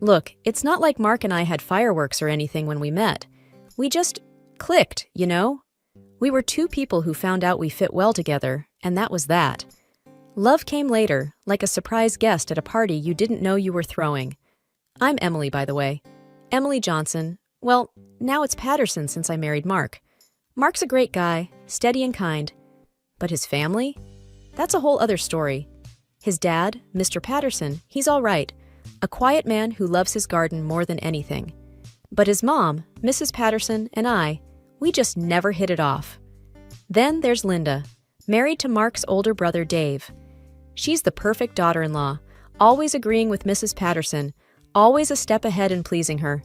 Look, it's not like Mark and I had fireworks or anything when we met. We just clicked, you know? We were two people who found out we fit well together, and that was that. Love came later, like a surprise guest at a party you didn't know you were throwing. I'm Emily, by the way. Emily Johnson. Well, now it's Patterson since I married Mark. Mark's a great guy, steady and kind. But his family? That's a whole other story. His dad, Mr. Patterson, he's all right. A quiet man who loves his garden more than anything. But his mom, Mrs. Patterson, and I, we just never hit it off. Then there's Linda, married to Mark's older brother Dave. She's the perfect daughter-in-law, always agreeing with Mrs. Patterson, always a step ahead in pleasing her.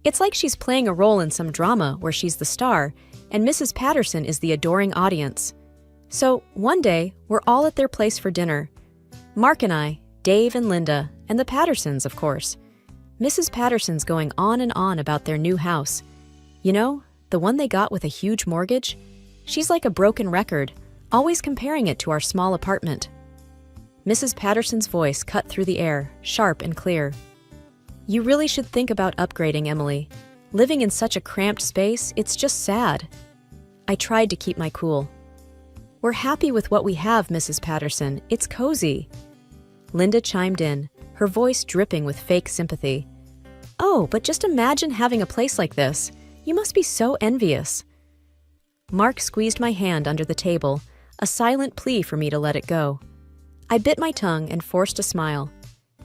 It's like she's playing a role in some drama where she's the star, and Mrs. Patterson is the adoring audience. So, one day, we're all at their place for dinner. Mark and I, Dave and Linda, and the Pattersons, of course. Mrs. Patterson's going on and on about their new house. You know, the one they got with a huge mortgage? She's like a broken record, always comparing it to our small apartment. Mrs. Patterson's voice cut through the air, sharp and clear. You really should think about upgrading, Emily. Living in such a cramped space, it's just sad. I tried to keep my cool. We're happy with what we have, Mrs. Patterson. It's cozy. Linda chimed in, her voice dripping with fake sympathy. Oh, but just imagine having a place like this. You must be so envious. Mark squeezed my hand under the table, a silent plea for me to let it go. I bit my tongue and forced a smile.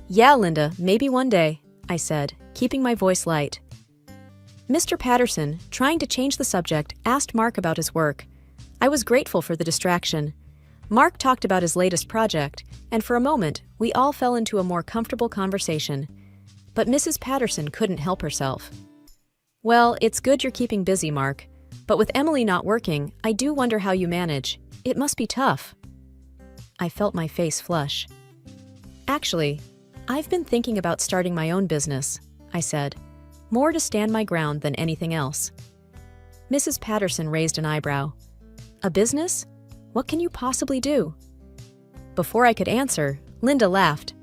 Yeah, Linda, maybe one day, I said, keeping my voice light. Mr. Patterson, trying to change the subject, asked Mark about his work. I was grateful for the distraction. Mark talked about his latest project, and for a moment, we all fell into a more comfortable conversation. But Mrs. Patterson couldn't help herself. Well, it's good you're keeping busy, Mark. But with Emily not working, I do wonder how you manage. It must be tough. I felt my face flush. Actually, I've been thinking about starting my own business, I said, more to stand my ground than anything else. Mrs. Patterson raised an eyebrow. A business? What can you possibly do? Before I could answer, Linda laughed.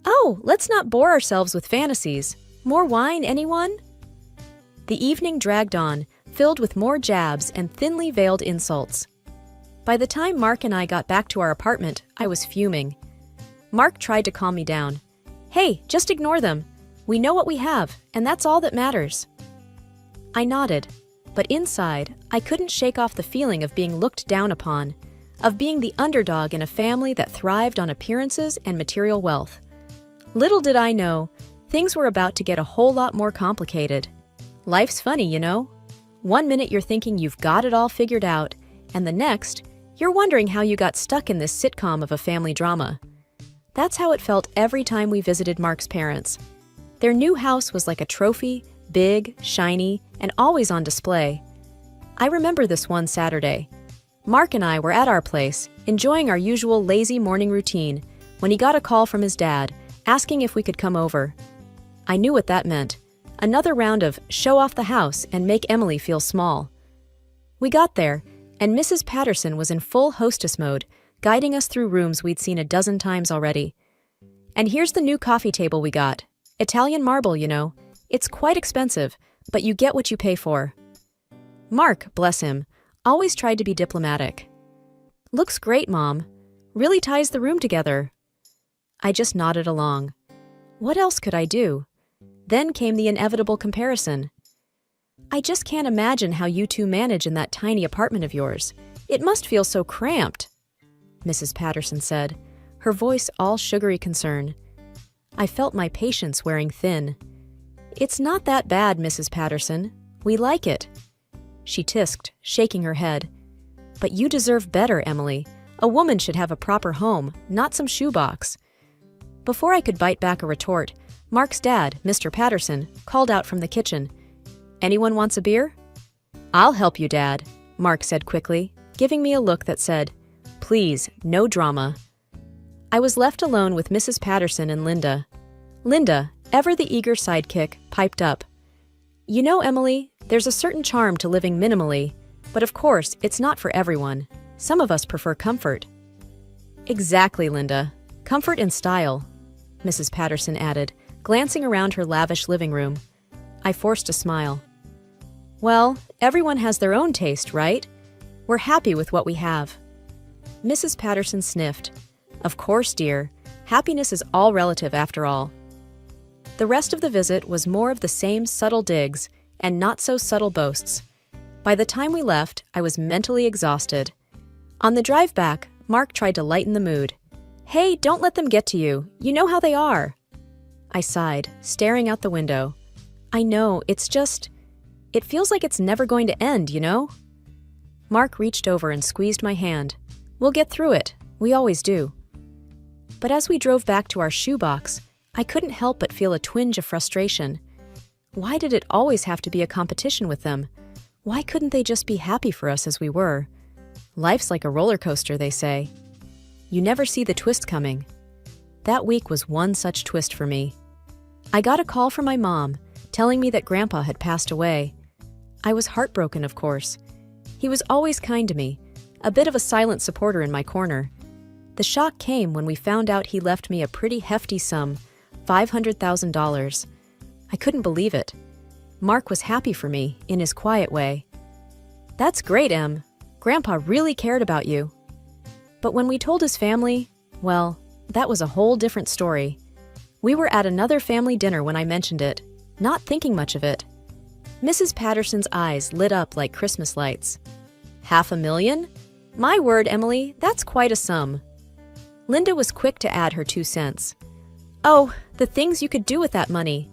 Oh, let's not bore ourselves with fantasies. More wine, anyone? The evening dragged on, filled with more jabs and thinly veiled insults. By the time Mark and I got back to our apartment, I was fuming. Mark tried to calm me down. Hey, just ignore them. We know what we have, and that's all that matters. I nodded, but inside, I couldn't shake off the feeling of being looked down upon, of being the underdog in a family that thrived on appearances and material wealth. Little did I know, things were about to get a whole lot more complicated. Life's funny, you know? One minute you're thinking you've got it all figured out, and the next, you're wondering how you got stuck in this sitcom of a family drama. That's how it felt every time we visited Mark's parents. Their new house was like a trophy, big, shiny, and always on display. I remember this one Saturday. Mark and I were at our place, enjoying our usual lazy morning routine, when he got a call from his dad, asking if we could come over. I knew what that meant. Another round of show off the house and make Emily feel small. We got there, and Mrs. Patterson was in full hostess mode, guiding us through rooms we'd seen a dozen times already. And here's the new coffee table we got. Italian marble, you know. It's quite expensive, but you get what you pay for. Mark, bless him, always tried to be diplomatic. Looks great, Mom. Really ties the room together. I just nodded along. What else could I do? Then came the inevitable comparison. I just can't imagine how you two manage in that tiny apartment of yours. It must feel so cramped, Mrs. Patterson said, her voice all sugary concern. I felt my patience wearing thin. It's not that bad, Mrs. Patterson. We like it. She tisked, shaking her head. But you deserve better, Emily. A woman should have a proper home, not some shoebox. Before I could bite back a retort, Mark's dad, Mr. Patterson, called out from the kitchen. Anyone wants a beer? I'll help you, Dad, Mark said quickly, giving me a look that said, please, no drama. I was left alone with Mrs. Patterson and Linda. Linda, ever the eager sidekick, piped up. You know, Emily, there's a certain charm to living minimally, but of course, it's not for everyone. Some of us prefer comfort. Exactly, Linda. Comfort and style, Mrs. Patterson added, glancing around her lavish living room. I forced a smile. Well, everyone has their own taste, right? We're happy with what we have. Mrs. Patterson sniffed. Of course, dear. Happiness is all relative after all. The rest of the visit was more of the same subtle digs and not so subtle boasts. By the time we left, I was mentally exhausted. On the drive back, Mark tried to lighten the mood. Hey, don't let them get to you. You know how they are. I sighed, staring out the window. I know, it feels like it's never going to end, you know? Mark reached over and squeezed my hand. We'll get through it. We always do. But as we drove back to our shoebox, I couldn't help but feel a twinge of frustration. Why did it always have to be a competition with them? Why couldn't they just be happy for us as we were? Life's like a roller coaster, they say. You never see the twist coming. That week was one such twist for me. I got a call from my mom, telling me that Grandpa had passed away. I was heartbroken, of course. He was always kind to me, a bit of a silent supporter in my corner. The shock came when we found out he left me a pretty hefty sum, $500,000. I couldn't believe it. Mark was happy for me, in his quiet way. That's great, Em. Grandpa really cared about you. But when we told his family, well, that was a whole different story. We were at another family dinner when I mentioned it, not thinking much of it. Mrs. Patterson's eyes lit up like Christmas lights. $500,000? My word, Emily, that's quite a sum. Linda was quick to add her 2 cents. Oh, the things you could do with that money.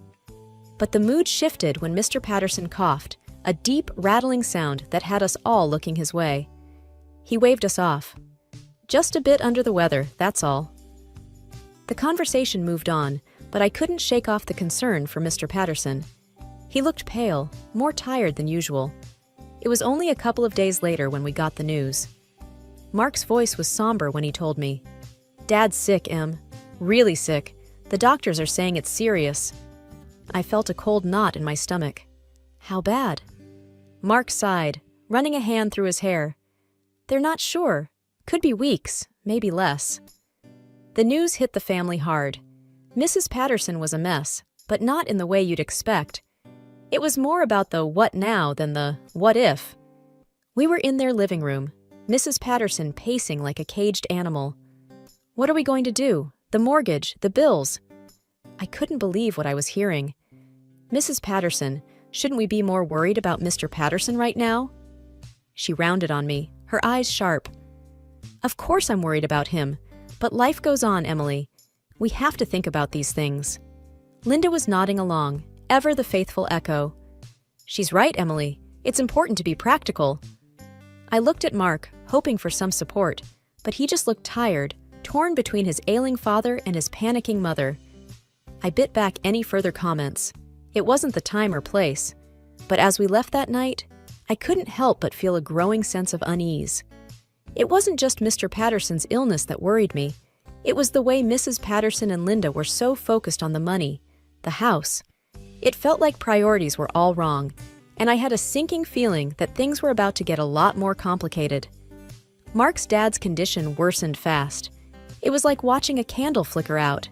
But the mood shifted when Mr. Patterson coughed, a deep, rattling sound that had us all looking his way. He waved us off. Just a bit under the weather, that's all. The conversation moved on, but I couldn't shake off the concern for Mr. Patterson. He looked pale, more tired than usual. It was only a couple of days later when we got the news. Mark's voice was somber when he told me, Dad's sick, Em. Really sick. The doctors are saying it's serious. I felt a cold knot in my stomach. How bad? Mark sighed, running a hand through his hair. They're not sure. Could be weeks, maybe less. The news hit the family hard. Mrs. Patterson was a mess, but not in the way you'd expect. It was more about the what now than the what if. We were in their living room, Mrs. Patterson pacing like a caged animal. What are we going to do? The mortgage, the bills. I couldn't believe what I was hearing. Mrs. Patterson, shouldn't we be more worried about Mr. Patterson right now? She rounded on me, her eyes sharp. Of course I'm worried about him, but life goes on, Emily. We have to think about these things. Linda was nodding along, ever the faithful echo. She's right, Emily. It's important to be practical. I looked at Mark, hoping for some support, but he just looked tired, torn between his ailing father and his panicking mother. I bit back any further comments. It wasn't the time or place. But as we left that night, I couldn't help but feel a growing sense of unease. It wasn't just Mr. Patterson's illness that worried me. It was the way Mrs. Patterson and Linda were so focused on the money, the house. It felt like priorities were all wrong, and I had a sinking feeling that things were about to get a lot more complicated. Mark's dad's condition worsened fast. It was like watching a candle flicker out.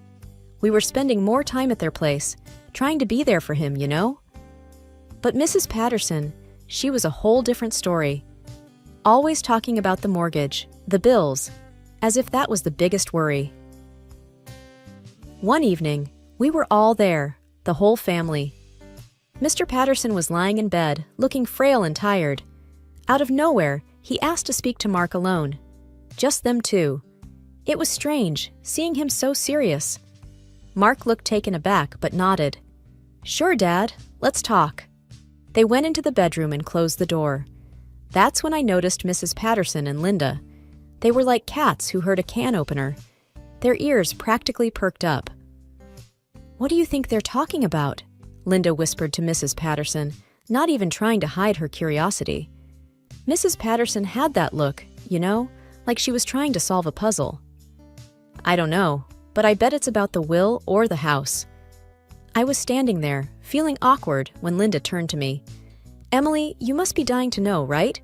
We were spending more time at their place, trying to be there for him, you know? But Mrs. Patterson, she was a whole different story. Always talking about the mortgage, the bills, as if that was the biggest worry. One evening, we were all there, the whole family. Mr. Patterson was lying in bed, looking frail and tired. Out of nowhere, he asked to speak to Mark alone. Just them two. It was strange, seeing him so serious. Mark looked taken aback, but nodded. Sure, Dad, let's talk. They went into the bedroom and closed the door. That's when I noticed Mrs. Patterson and Linda. They were like cats who heard a can opener. Their ears practically perked up. What do you think they're talking about? Linda whispered to Mrs. Patterson, not even trying to hide her curiosity. Mrs. Patterson had that look, you know, like she was trying to solve a puzzle. I don't know, but I bet it's about the will or the house. I was standing there, feeling awkward, when Linda turned to me. Emily, you must be dying to know, right?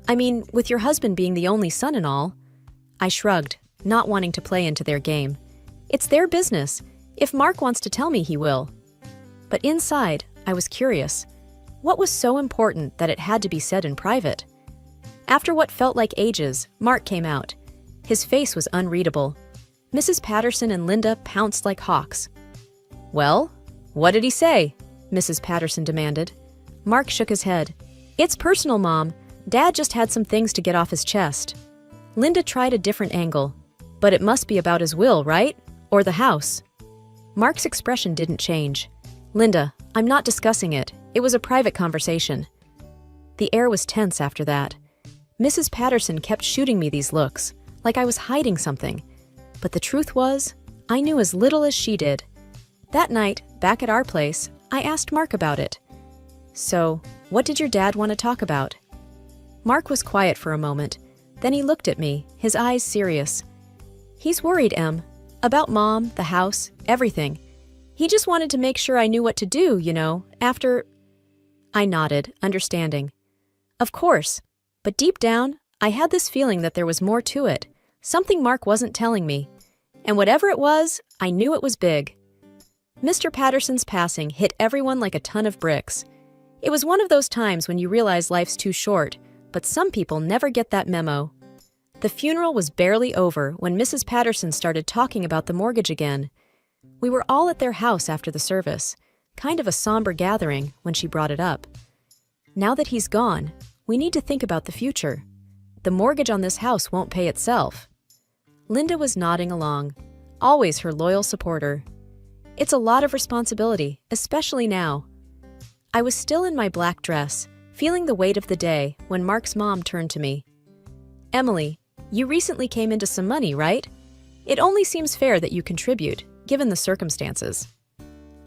I mean, with your husband being the only son and all. I shrugged, not wanting to play into their game. It's their business. If Mark wants to tell me, he will. But inside, I was curious. What was so important that it had to be said in private? After what felt like ages, Mark came out. His face was unreadable. Mrs. Patterson and Linda pounced like hawks. "Well, what did he say?" Mrs. Patterson demanded. Mark shook his head. "It's personal, Mom. Dad just had some things to get off his chest." Linda tried a different angle. "But it must be about his will, right? Or the house?" Mark's expression didn't change. "Linda, I'm not discussing it. It was a private conversation." The air was tense after that. Mrs. Patterson kept shooting me these looks, like I was hiding something. But the truth was, I knew as little as she did. That night, back at our place, I asked Mark about it. "So, what did your dad want to talk about?" Mark was quiet for a moment. Then he looked at me, his eyes serious. "He's worried, Em. About Mom, the house, everything. He just wanted to make sure I knew what to do, after—" I nodded, understanding. Of course. But deep down, I had this feeling that there was more to it, something Mark wasn't telling me. And whatever it was, I knew it was big. Mr. Patterson's passing hit everyone like a ton of bricks. It was one of those times when you realize life's too short, but some people never get that memo. The funeral was barely over when Mrs. Patterson started talking about the mortgage again. We were all at their house after the service, kind of a somber gathering when she brought it up. Now that he's gone, we need to think about the future. The mortgage on this house won't pay itself. Linda was nodding along, always her loyal supporter. It's a lot of responsibility, especially now. I was still in my black dress, feeling the weight of the day, when Mark's mom turned to me. "Emily, you recently came into some money, right? It only seems fair that you contribute, given the circumstances."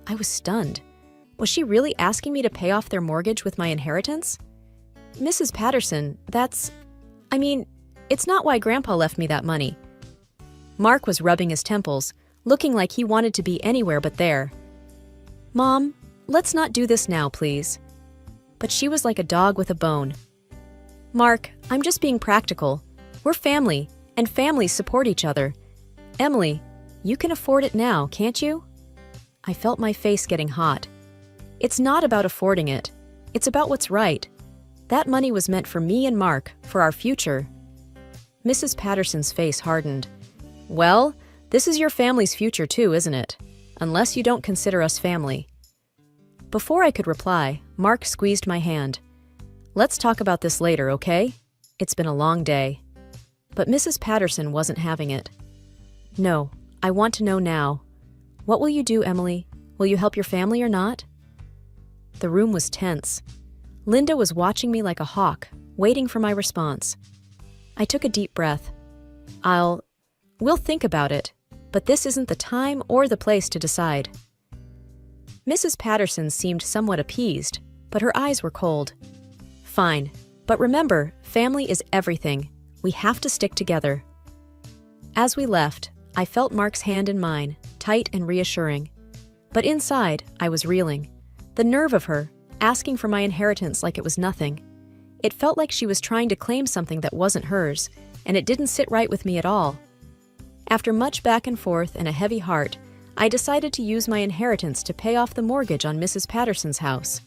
I was stunned. Was she really asking me to pay off their mortgage with my inheritance? "Mrs. Patterson, it's not why Grandpa left me that money." Mark was rubbing his temples, looking like he wanted to be anywhere but there. "Mom, let's not do this now, please." But she was like a dog with a bone. "Mark, I'm just being practical. We're family, and families support each other. Emily, you can afford it now, can't you?" I felt my face getting hot. It's not about affording it. It's about what's right. That money was meant for me and Mark, for our future. Mrs. Patterson's face hardened. "Well, this is your family's future too, isn't it? Unless you don't consider us family." Before I could reply, Mark squeezed my hand. "Let's talk about this later, okay? It's been a long day." But Mrs. Patterson wasn't having it. "No, I want to know now. What will you do, Emily? Will you help your family or not?" The room was tense. Linda was watching me like a hawk, waiting for my response. I took a deep breath. We'll think about it, but this isn't the time or the place to decide." Mrs. Patterson seemed somewhat appeased, but her eyes were cold. "Fine, but remember, family is everything. We have to stick together." As we left, I felt Mark's hand in mine, tight and reassuring. But inside, I was reeling. The nerve of her, asking for my inheritance like it was nothing. It felt like she was trying to claim something that wasn't hers, and it didn't sit right with me at all. After much back and forth and a heavy heart, I decided to use my inheritance to pay off the mortgage on Mrs. Patterson's house.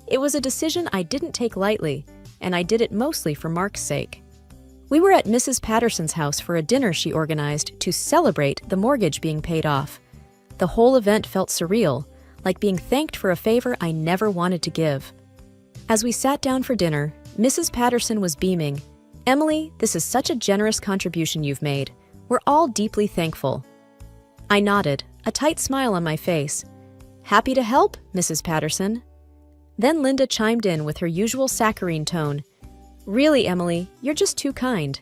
It was a decision I didn't take lightly, and I did it mostly for Mark's sake. We were at Mrs. Patterson's house for a dinner she organized to celebrate the mortgage being paid off. The whole event felt surreal, like being thanked for a favor I never wanted to give. As we sat down for dinner, Mrs. Patterson was beaming. "Emily, this is such a generous contribution you've made. We're all deeply thankful." I nodded, a tight smile on my face. "Happy to help, Mrs. Patterson." Then Linda chimed in with her usual saccharine tone. "Really, Emily, you're just too kind."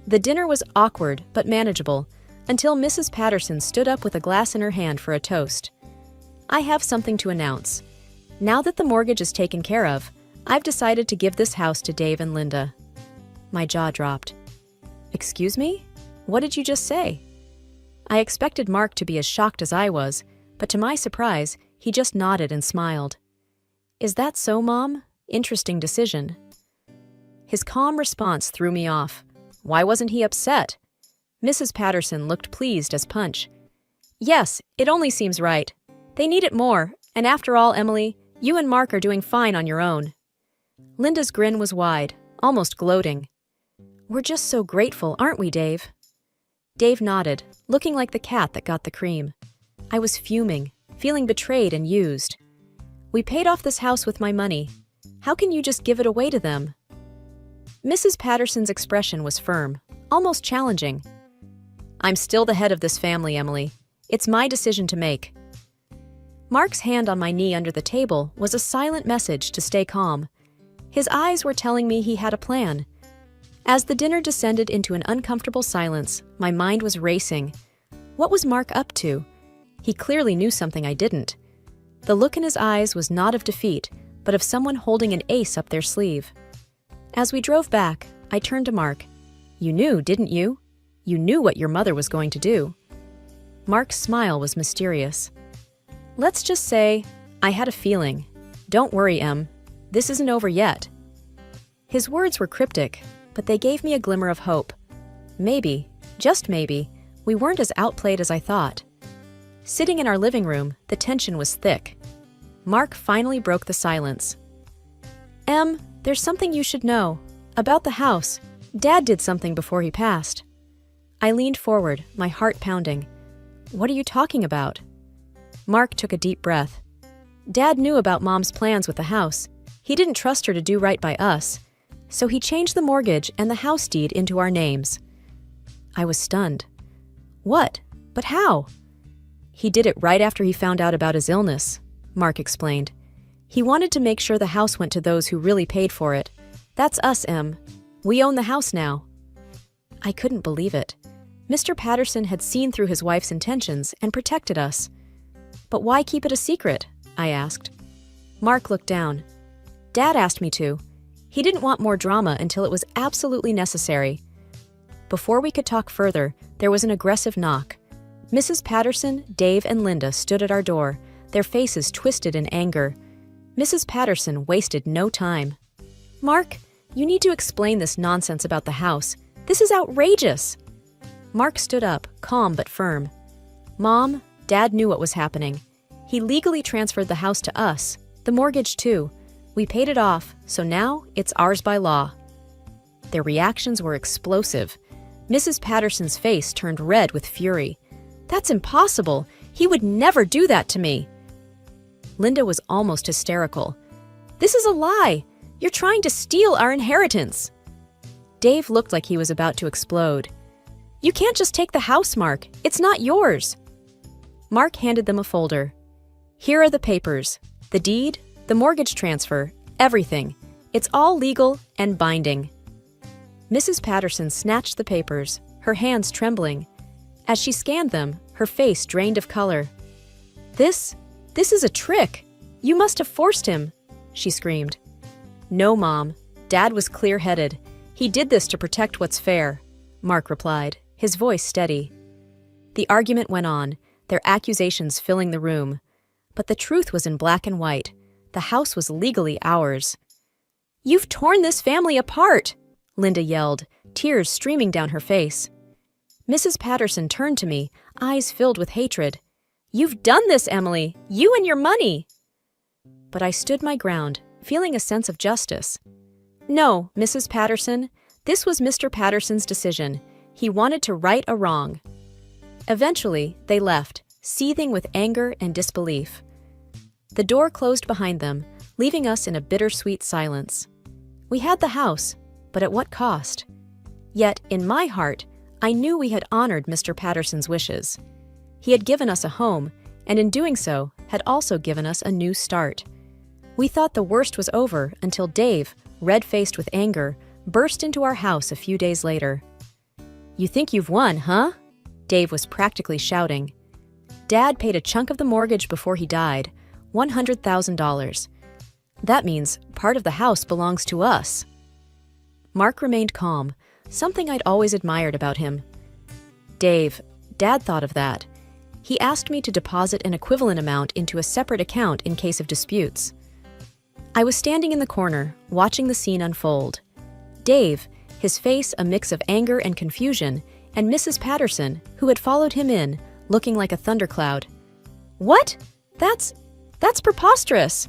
The dinner was awkward but manageable, until Mrs. Patterson stood up with a glass in her hand for a toast. "I have something to announce. Now that the mortgage is taken care of, I've decided to give this house to Dave and Linda." My jaw dropped. "Excuse me? What did you just say?" I expected Mark to be as shocked as I was, but to my surprise, he just nodded and smiled. "Is that so, Mom? Interesting decision." His calm response threw me off. Why wasn't he upset? Mrs. Patterson looked pleased as punch. Yes, it only seems right. They need it more, and after all, Emily, you and Mark are doing fine on your own. Linda's grin was wide, almost gloating. We're just so grateful, aren't we, Dave? Dave nodded, looking like the cat that got the cream. I was fuming, feeling betrayed and used. We paid off this house with my money. How can you just give it away to them? Mrs. Patterson's expression was firm, almost challenging. I'm still the head of this family, Emily. It's my decision to make. Mark's hand on my knee under the table was a silent message to stay calm. His eyes were telling me he had a plan. As the dinner descended into an uncomfortable silence, my mind was racing. What was Mark up to? He clearly knew something I didn't. The look in his eyes was not of defeat, but of someone holding an ace up their sleeve. As we drove back, I turned to Mark. You knew, didn't you? You knew what your mother was going to do. Mark's smile was mysterious. Let's just say, I had a feeling. Don't worry, Em. This isn't over yet. His words were cryptic, but they gave me a glimmer of hope. Maybe, just maybe, we weren't as outplayed as I thought. Sitting in our living room, the tension was thick. Mark finally broke the silence. Em, there's something you should know. About the house. Dad did something before he passed. I leaned forward, my heart pounding. What are you talking about? Mark took a deep breath. Dad knew about Mom's plans with the house. He didn't trust her to do right by us, so he changed the mortgage and the house deed into our names. I was stunned. What? But how? He did it right after he found out about his illness, Mark explained. He wanted to make sure the house went to those who really paid for it. That's us, Em. We own the house now. I couldn't believe it. Mr. Patterson had seen through his wife's intentions and protected us. But why keep it a secret? I asked. Mark looked down. Dad asked me to. He didn't want more drama until it was absolutely necessary. Before we could talk further, there was an aggressive knock. Mrs. Patterson, Dave, and Linda stood at our door, their faces twisted in anger. Mrs. Patterson wasted no time. Mark, you need to explain this nonsense about the house. This is outrageous. Mark stood up, calm but firm. Mom, Dad knew what was happening. He legally transferred the house to us, the mortgage too. We paid it off, so now it's ours by law. Their reactions were explosive. Mrs. Patterson's face turned red with fury. That's impossible. He would never do that to me. Linda was almost hysterical. This is a lie. You're trying to steal our inheritance. Dave looked like he was about to explode. You can't just take the house, Mark. It's not yours. Mark handed them a folder. Here are the papers. The deed, the mortgage transfer, everything. It's all legal and binding. Mrs. Patterson snatched the papers, her hands trembling. As she scanned them, her face drained of color. This is a trick. You must have forced him, she screamed. No, Mom. Dad was clear-headed. He did this to protect what's fair, Mark replied, his voice steady. The argument went on, their accusations filling the room. But the truth was in black and white. The house was legally ours. You've torn this family apart, Linda yelled, tears streaming down her face. Mrs. Patterson turned to me, eyes filled with hatred. You've done this, Emily! You and your money! But I stood my ground, feeling a sense of justice. No, Mrs. Patterson, this was Mr. Patterson's decision. He wanted to right a wrong. Eventually, they left, seething with anger and disbelief. The door closed behind them, leaving us in a bittersweet silence. We had the house, but at what cost? Yet, in my heart, I knew we had honored Mr. Patterson's wishes. He had given us a home, and in doing so, had also given us a new start. We thought the worst was over until Dave, red-faced with anger, burst into our house a few days later. You think you've won, huh? Dave was practically shouting. Dad paid a chunk of the mortgage before he died, $100,000. That means part of the house belongs to us. Mark remained calm, something I'd always admired about him. Dave, Dad thought of that. He asked me to deposit an equivalent amount into a separate account in case of disputes. I was standing in the corner, watching the scene unfold. Dave, his face a mix of anger and confusion, and Mrs. Patterson, who had followed him in, looking like a thundercloud. "What? That's preposterous,"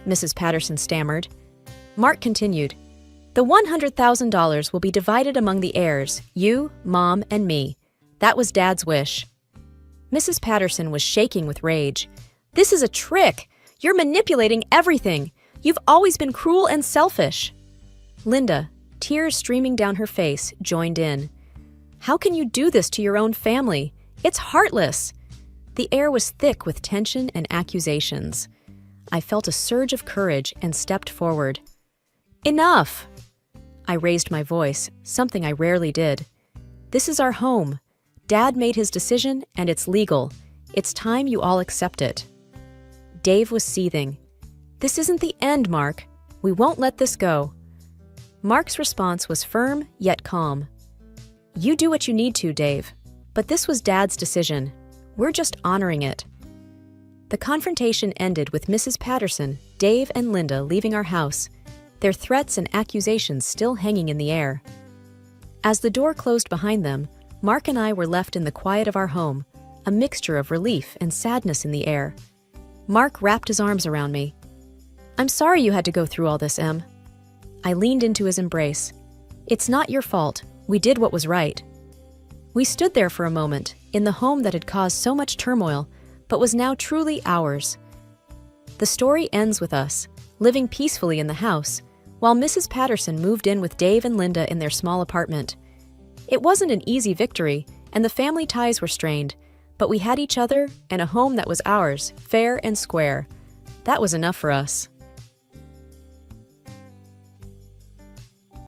Mrs. Patterson stammered. Mark continued, "The $100,000 will be divided among the heirs, you, Mom, and me. That was Dad's wish." Mrs. Patterson was shaking with rage. "This is a trick! You're manipulating everything! You've always been cruel and selfish!" Linda, tears streaming down her face, joined in. "How can you do this to your own family? It's heartless!" The air was thick with tension and accusations. I felt a surge of courage and stepped forward. "Enough!" I raised my voice, something I rarely did. "This is our home. Dad made his decision, and it's legal. It's time you all accept it." Dave was seething. "This isn't the end, Mark. We won't let this go." Mark's response was firm, yet calm. "You do what you need to, Dave. But this was Dad's decision. We're just honoring it." The confrontation ended with Mrs. Patterson, Dave, and Linda leaving our house, their threats and accusations still hanging in the air. As the door closed behind them, Mark and I were left in the quiet of our home, a mixture of relief and sadness in the air. Mark wrapped his arms around me. "I'm sorry you had to go through all this, Em." I leaned into his embrace. "It's not your fault. We did what was right." We stood there for a moment, in the home that had caused so much turmoil, but was now truly ours. The story ends with us, living peacefully in the house, while Mrs. Patterson moved in with Dave and Linda in their small apartment. It wasn't an easy victory, and the family ties were strained, but we had each other and a home that was ours, fair and square. That was enough for us.